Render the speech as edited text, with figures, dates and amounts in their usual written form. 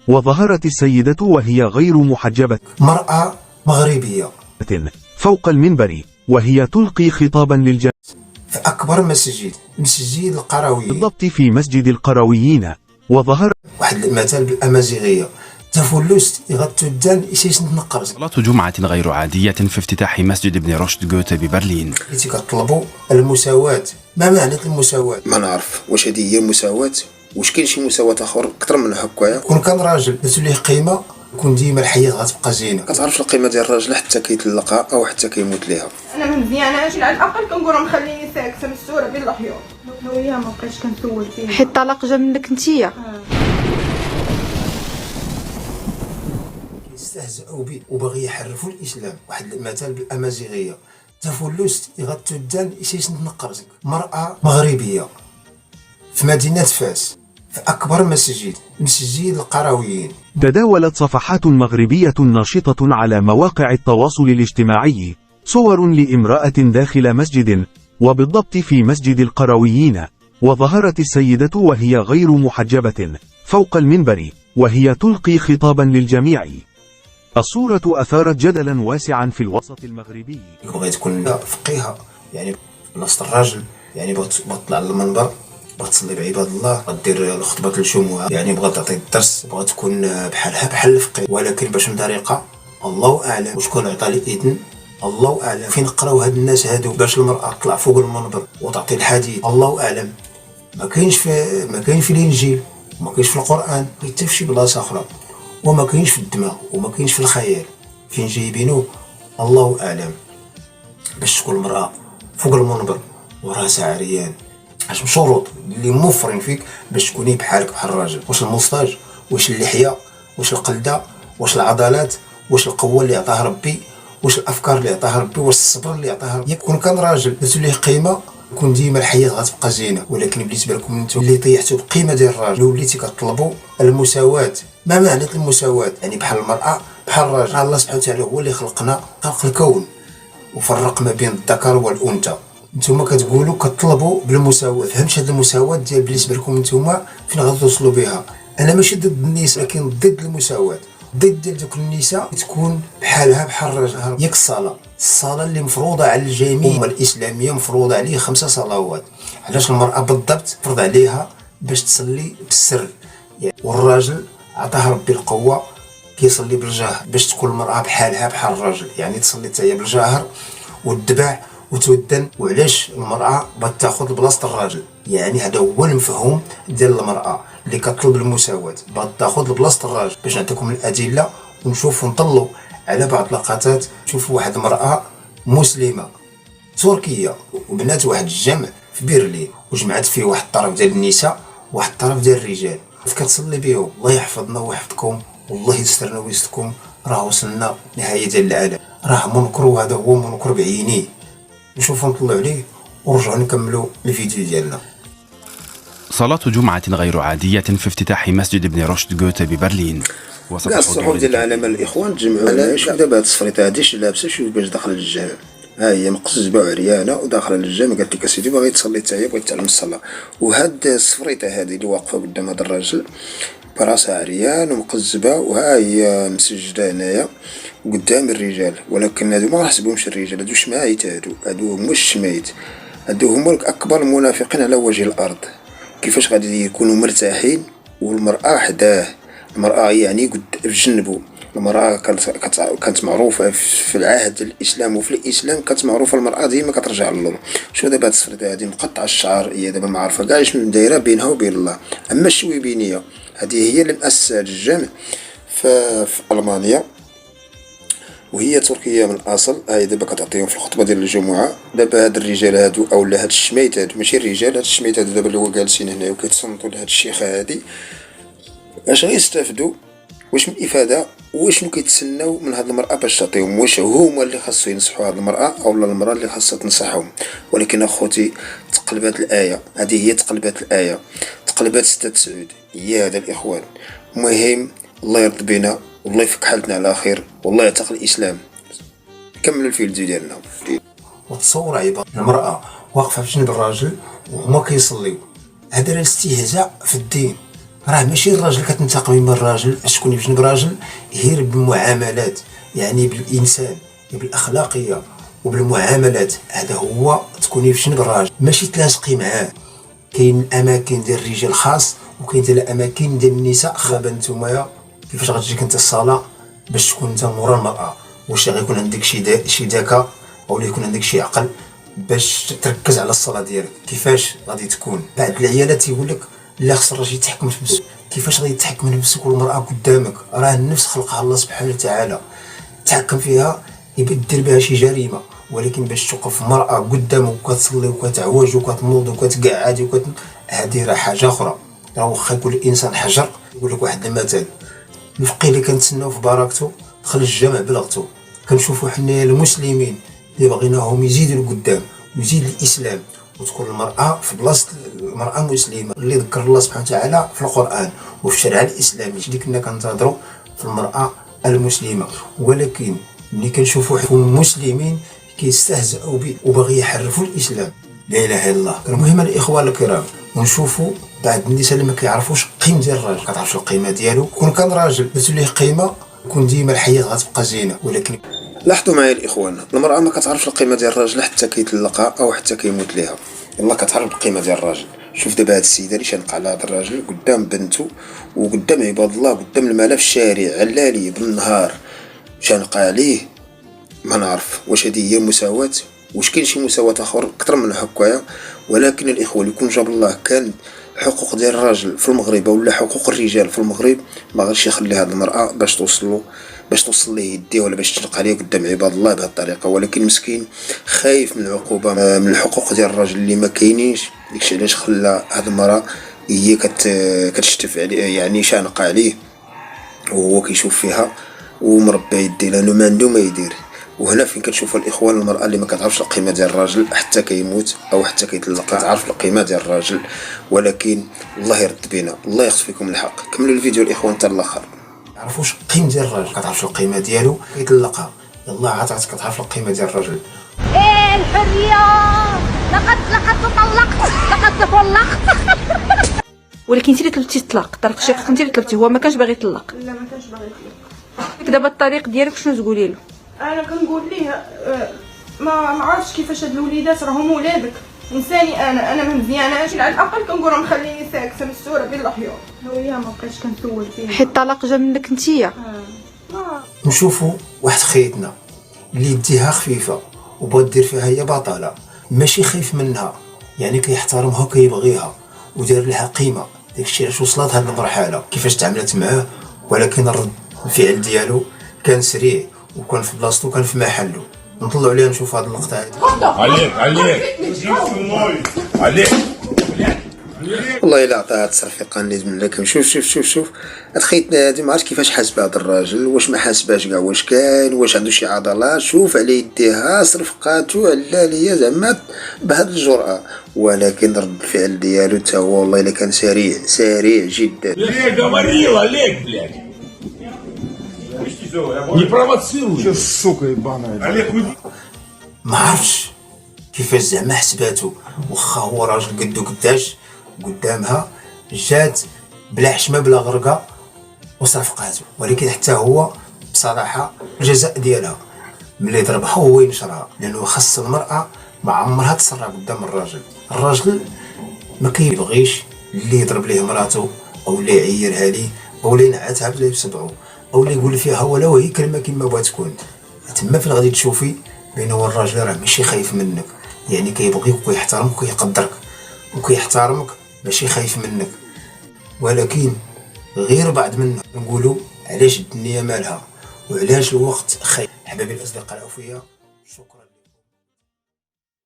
وظهرت السيدة وهي غير محجبة مرأة مغربية فوق المنبر وهي تلقي خطابا للجميع في أكبر مسجد القرويين، بالضبط في مسجد القرويين. وظهر واحد المثال بالأمازيغية: تفلست يغطوا الدان إيش نتنقر. صلاة جمعة غير عادية في افتتاح مسجد ابن رشد جوته ببرلين. اللي كطلبوا المساواة. ما معنى المساواة؟ ما نعرف واش هذه هي المساواة، واش كاين شي مساواة اخر اكثر من هكايا. كون كان راجل درتو ليه قيمة كون ديما الحياة غتبقى زينة. كتعرفش القيمة ديال الراجل حتى كيطلقها او حتى كيموت ليها. انا من مزياناش على الاقل كنقول خليني ساكته مستوره بين الحيوط. هويا ما بقيتش كنسول فيه حيت الطلاق جا منك نتيا. يستهزئوا به وباغي يحرفوا الإسلام. واحد المثال بالأمازيغية: تفلست يغطوا الدان إيش نتنقرزك. مرأة مغربية في مدينة فاس في أكبر مسجد القرويين. تداولت صفحات مغربية ناشطة على مواقع التواصل الاجتماعي صور لامرأة داخل مسجد، وبالضبط في مسجد القرويين. وظهرت السيدة وهي غير محجبة فوق المنبر وهي تلقي خطابا للجميع. الصورة أثارت جدلا واسعا في الوسط المغربي. بغيت تكون فقيهة، يعني بلاصة الراجل، يعني بغات تطلع للمنبر، بغات تصلي بعباد الله، غدير خطبة الجمعة، يعني بغات تعطي الدرس، بغات تكون بحال الفقيه. ولكن باش من طريقة الله أعلم، وشكون عطى لي إذن الله أعلم. فين قراو هاد الناس هادو باش المرأة تطلع فوق المنبر وتعطي الحديث الله أعلم. ما كاينش في الإنجيل، وما كاينش في القرآن، حتى في شي بلاصة أخرى، وما كاينش في الدماغ، وما كاينش في الخيال. فين جايبينو الله أعلم. باش تكون المرأة فوق المنبر وراسها عريان، اش مشروط اللي موفرين فيك باش تكوني بحالك بحال الراجل؟ واش الموسطاج، واش اللحية، واش القلدة، واش العضلات، واش القوة اللي عطاها ربي، واش الأفكار اللي عطاها ربي، واش الصبر اللي عطاها ربي. يكون كان راجل درتو ليه قيمة كون ديما الحياة غتبقى زينة. ولكن بالنسبة لكم انتم اللي طيحتوا القيمة ديال الراجل وليتي كطلبوا المساواة. ما معنى المساواة؟ يعني بحال المرأة بحال الراجل. الله سبحانه وتعالى هو اللي خلق الكون وفرق ما بين الذكر والأنثى. نتوما كتقولوا كطلبوا بالمساواة. فهمتش هاد المساواة ديال بالنسبة لكم نتوما فين غتوصلوا بها؟ انا ماشي ضد النساء، لكن ضد المساواة، ضد ديال دوك النساء تكون بحالها بحال الرجال. ياك الصلاة اللي مفروضة على الجميع، الأمة الإسلامية مفروضة عليه 5 صلوات. علاش المرأة بالضبط فرض عليها باش تصلي بالسر؟ يعني والراجل عطاه ربي القوة كيصلي بالجهر باش تكون المرأة بحالها بحال الراجل، يعني تصلي حتى هي بالجهر والذبح وتودن. وعلاش المرأة بغات تاخذ بلاصة الراجل؟ يعني هذا هو المفهوم ديال المرأة اللي كتطلب المساواة، بغات تاخذ بلاصة الراجل. باش نعطيكم الأدلة ونشوفوا نطلوا على بعض اللقطات. شوفوا واحد المرأة مسلمة تركية وبنات واحد الجمع في برلين، وجمعت فيه واحد الطرف ديال النساء وواحد الطرف ديال الرجال، كتصلي بهم. الله يحفظنا ويحفظكم والله يسترنا ويستركم. راه وصلنا نهاية ديال العالم، راه منكر، وهذا هو منكر بعينيه. نشوفوا نطلعوا عليه ونرجعوا نكملوا الفيديو ديالنا. صلاة جمعة غير عادية في افتتاح مسجد ابن رشد جوته ببرلين. كاع الصحف ديال العالم الاخوان تجمعوا على شوف دابا هاد السفريطه هادي اش لابسه. شوف باش داخله للجامع، ها هي مقزبه وعريانه وداخله للجامع. قالت لك اسيدي باغي تصلي حتى هي، بغيت تعلم الصلاه. وهاد السفريطه هادي اللي واقفه قدام هذا الراجل براسها عريان ومقزبه، وها هي مسجده هنايا قدام الرجال. ولكن هادو ما نحسبهمش الرجال، هادو شمايت، هادو هما الشمايت، هادو هما اكبر المنافقين على وجه الارض. كيفاش غادي يكونوا مرتاحين والمراه حداه؟ المرأة يعني في جنبه. المرأة كانت معروفة في العهد الإسلام، وفي الإسلام كانت معروفة المرأة ديما كترجع لله. شو دابا هاد السفريطة هادي مقطعة الشعر، هي دابا ما عارفة كاع شنو دايرة بينها وبين الله. أما الشويبينية هذه هي اللي مؤسسة الجامع في ألمانيا، وهي تركية من الأصل. هاي دابا كتعطيهم في الخطبة ديال الجمعة. دابا هاد الرجال هادو أولا هاد الشميت هادو ماشي الرجال، هاد الشميت هادو دابا اللي هو جالسين هنا وكيتصنتوا لهاد الشيخة هادي، اش غيستافدوا؟ واش من افاده؟ واشنو كيتسناو من هاد المراه باش تعطيهم؟ واش هما اللي خاصو ينصحوا هاد المراه اولا المراه اللي خاصها تنصحهم؟ ولكن اخوتي تقلبات الايه، هذه هي تقلبات الايه، تقلبات 6 سعود هي هذا الاخوان. المهم الله يرضى بينا والله يفك حالتنا على خير والله يعتق الاسلام. كملوا الفيديو ديالنا. وتصور عباد المراه واقفه في جنب الراجل وهما كيصليو. هذا الاستهزاء في الدين، راه ماشي الراجل كتنتقمي من الراجل باش تكوني بجنب راجل، غير بالمعاملات، يعني بالانسان، بالاخلاقيه وبالمعاملات. هذا هو تكوني في جنب الراجل، ماشي تلاصقي معاه. كاين الاماكن ديال الرجال خاص، وكاين حتى الاماكن ديال النساء. خابا نتوما كيفاش غتجيك انت الصلاه باش تكون انت مورا المراه؟ واش غيكون عندك شي ذكاء او يكون عندك شي عقل باش تركز على الصلاه ديالك؟ كيفاش غادي تكون؟ بعض العيالات تيقول لك لا، خص الراجل يتحكم في نفسه. كيفاش غادي يتحكم في نفسك والمراه قدامك؟ راه النفس خلقها الله سبحانه وتعالى، تحكم فيها يبدل بها شي جريمه. ولكن باش توقف مرأة قدامك وكتصلي وكتعوج وكتنوض وكتقعد هذه راه حاجة أخرى. راه واخا يقول الإنسان حجر، يقول لك واحد المثل: الفقيه اللي كنتسناو في بركته دخل الجامع بلغته. كنشوفوا حنا المسلمين اللي بغيناهم يزيدوا لقدام ويزيد الإسلام، وتكون المرأة في بلاصة المرأة مسلمة اللي ذكر الله سبحانه وتعالى في القرآن وفي الشرع الإسلامي، اللي كنا كنتظروا في المرأة المسلمة. ولكن ملي كنشوفوا المسلمين كيستهزئوا به وباغي يحرفوا الاسلام، لا اله الا الله. المهم الاخوان الكرام، ونشوفوا بعض النساء اللي ما كيعرفوش القيمه ديال الراجل. كتعرفش القيمه ديالو، كون كان راجل درت ليه قيمه يكون ديما الحياه غتبقى زينه. ولكن لاحظوا معايا الاخوان، المراه ما كتعرفش القيمه ديال الراجل حتى كيطلقها او حتى كيموت ليها. يلا كتعرف القيمه ديال الراجل. شوف دابا هاد السيده اللي شانق على هاد الراجل قدام بنته وقدام عباد الله، قدام الملا في الشارع، علالي بالنهار شانق عليه. ما نعرف واش هذه هي المساواة، واش كاين شي مساواة اخر اكثر من هكايا. ولكن الاخوه اللي يكون جاب الله كان حقوق ديال الراجل في المغرب ولا حقوق الرجال في المغرب، ما غاديش يخلي هذه المراه باش توصل ليه يديه ولا باش تشنق عليه قدام عباد الله بهذه الطريقه. ولكن مسكين خايف من العقوبه من الحقوق ديال الراجل اللي ما كاينينش. داكشي علاش خلى هذه المراه هي كتشتف عليه، يعني شانقه عليه وهو كيشوف فيها ومربع يديه لانه ما عنده ما يدير. وهنا فين كتشوفوا الاخوان المراه اللي ما كتعرفش القيمه ديال الراجل حتى كيموت او حتى كيطلق كتعرف القيمه ديال الراجل. ولكن الله يرد بينا، الله يخص فيكم الحق. كملوا الفيديو الاخوان حتى الاخر. ما عرفوش القيمه ديال الراجل، كتعرفش القيمه ديالو كيطلقها. يلا عاد كتعرف القيمه ديال الراجل. ايه الحريه، لقد تطلقت، لقد تطلقت. ولكن انت اللي طلبتي الطلاق، طريق الشقيق انت اللي طلبتي، هو ما كانش باغي يطلق. لا ما كانش باغي يطلق. دابا الطريق ديالك شنو تقولي له؟ انا كنقول ليه ما عرفتش كيفاش هاد الوليدات راهم ولادك. انساني انا ما مزياناش، على الاقل كنقول خليني ساكته مستوره بين الحيوط. هي ما بقيتش كنسول فيها حيت الطلاق جا منك نتيا. نشوفوا واحد خيتنا اللي يديها خفيفه وبغات دير فيها هي بطاله، ماشي خايف منها، يعني كيحترمها وكيبغيها ودير لها قيمه. داكشي علاش وصلت هاد المرحله كيفاش تعاملت معاه. ولكن الرد الفعل ديالو كان سريع وكان في بلاصتو، كان في محله. نطلعوا عليه نشوف هاد اللقطه هادي. عليك والله الا عطاها تصرفيقه اللي من لكم. شوف هاد خيتنا هادي ما عرفتش كيفاش حاسبه هاد الراجل، واش ما حاسباش كاع، واش كاين، واش عنده شي عضلات. شوف على يديها صرفقاتو علاليه زعما بهاد الجرأه. ولكن رد الفعل ديالو تا هو والله الا كان سريع جدا. ليه говорила, Олег, блядь. Не провоцируй. сука ебаная. Олег, уйди. ما عرفش كيفاش زعما حسباتو، واخا هو راجل قدو قداش قدامها، جات بلا حشمه بلا غرقه وصرفقاتو. ولكن حتى هو بصراحه الجزاء ديالها ملي ضربها هو ينشرها، لانه خاص المراه ما عمرها تسرع قدام الراجل. الراجل ما كيبغيش اللي يضرب ليه مراته او اللي يعيرها ليه او اللي ينعتها بسبعو او اللي يقول فيها ولا وهي كلمه كما بغات تكون. تما فين غادي تشوفي بين هو الراجل راه ماشي خايف منك، يعني كيبغيك وكيحترمك وكيقدرك وكيحترمك، ماشي خايف منك. ولكن غير بعد منه نقولوا علاش الدنيا مالها وعلاش الوقت خايف. حبايبي الاصدقاء الاوفياء، شكرا.